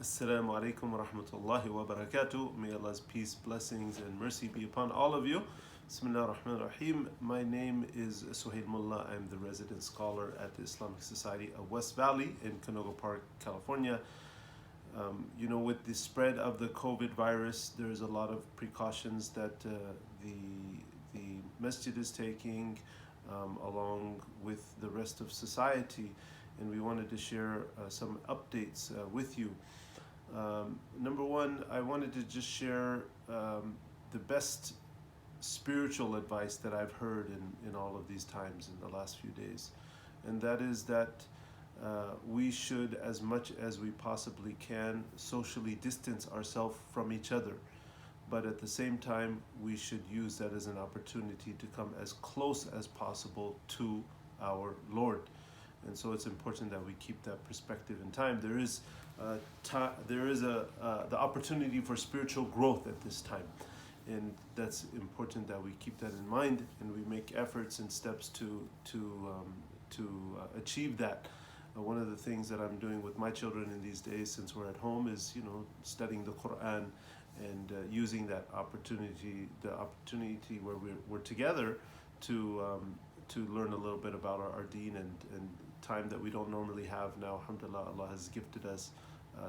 Assalamu alaikum wa rahmatullahi wa barakatuh. May Allah's peace, blessings, and mercy be upon all of you. Bismillah ar-Rahman ar-Rahim. My name is Suhail Mullah. I'm the resident scholar at the Islamic Society of West Valley in Canoga Park, California. With the spread of the COVID virus, there's a lot of precautions that the masjid is taking along with the rest of society, and we wanted to share some updates with you. Number one, I wanted to just share the best spiritual advice that I've heard in all of these times in the last few days. And that is that we should, as much as we possibly can, socially distance ourselves from each other. But at the same time, we should use that as an opportunity to come as close as possible to our Lord. And so it's important that we keep that perspective in time. There is the opportunity for spiritual growth at this time, and that's important that we keep that in mind and we make efforts and steps to achieve that. One of the things that I'm doing with my children in these days, since we're at home, is studying the Quran and using that opportunity, the opportunity where we're together to learn a little bit about our deen and time that we don't normally have now. Alhamdulillah, Allah has gifted us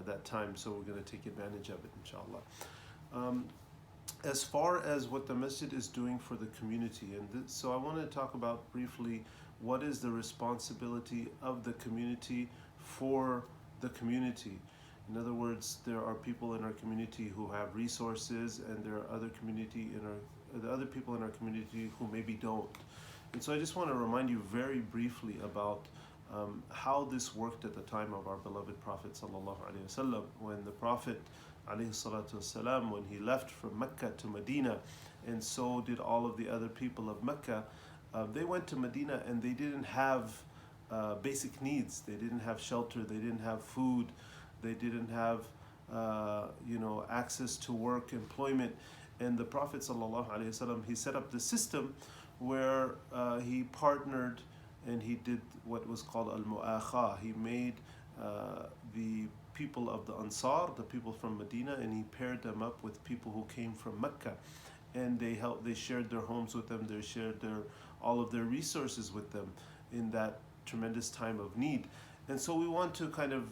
that time, so we're going to take advantage of it, inshallah. As far as what the masjid is doing for the community, so I want to talk about briefly what is the responsibility of the community for the community. In other words, there are people in our community who have resources, and there are other people in our community who maybe don't. And so I just want to remind you very briefly about how this worked at the time of our beloved Prophet ﷺ. When the Prophet ﷺ, when he left from Mecca to Medina, and so did all of the other people of Mecca, they went to Medina and they didn't have basic needs. They didn't have shelter, they didn't have food, they didn't have access to work, employment. And the Prophet ﷺ, he set up the system where he partnered and he did what was called al-mu'akha. He made the people of the Ansar, the people from Medina, and he paired them up with people who came from Mecca. And they shared their homes with them, they shared all of their resources with them in that tremendous time of need. And so we want to kind of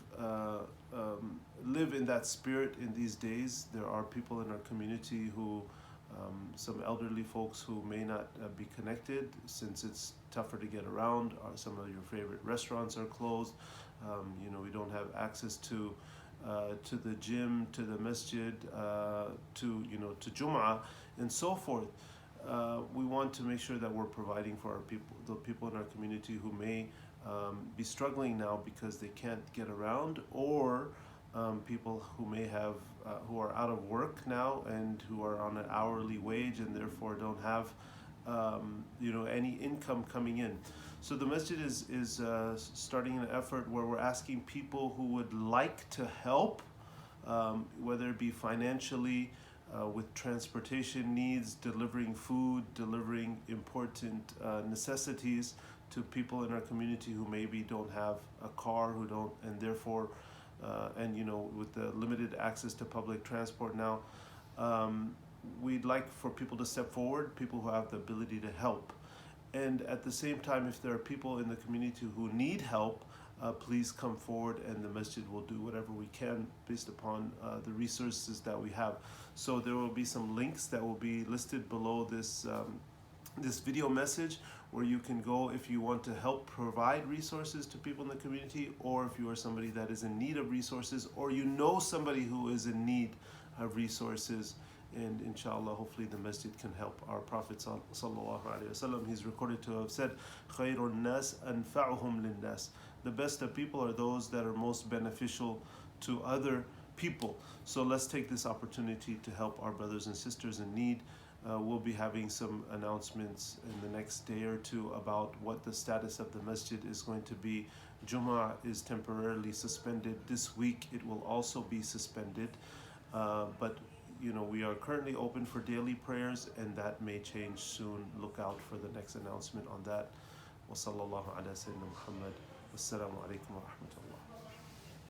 live in that spirit in these days. There are people in our community who some elderly folks who may not be connected since it's tougher to get around. Some of your favorite restaurants are closed. We don't have access to the gym, to the masjid, to Jum'ah, and so forth. We want to make sure that we're providing for our people, the people in our community who may be struggling now because they can't get around, or people who may have who are out of work now and who are on an hourly wage and therefore don't have any income coming in. So the masjid is starting an effort where we're asking people who would like to help, whether it be financially, with transportation needs, delivering food, delivering important necessities to people in our community who maybe don't have a car, who don't, and therefore with the limited access to public transport now, we'd like for people to step forward, people who have the ability to help. And at the same time, if there are people in the community who need help, please come forward, and the masjid will do whatever we can based upon the resources that we have. So there will be some links that will be listed below this video message, where you can go if you want to help provide resources to people in the community, or if you are somebody that is in need of resources, or somebody who is in need of resources. And inshallah, hopefully the masjid can help. Our Prophet sallallahu alaihi wasallam, he's recorded to have said, "Khairun nas anfa'uhum lin-nas." The best of people are those that are most beneficial to other people. So let's take this opportunity to help our brothers and sisters in need. We'll be having some announcements in the next day or two about what the status of the masjid is going to be. Jumu'ah is temporarily suspended. This week it will also be suspended. But we are currently open for daily prayers, and that may change soon. Look out for the next announcement on that. Wa sallallahu ala sayyidina Muhammad. Wassalamu alaikum wa rahmatullah.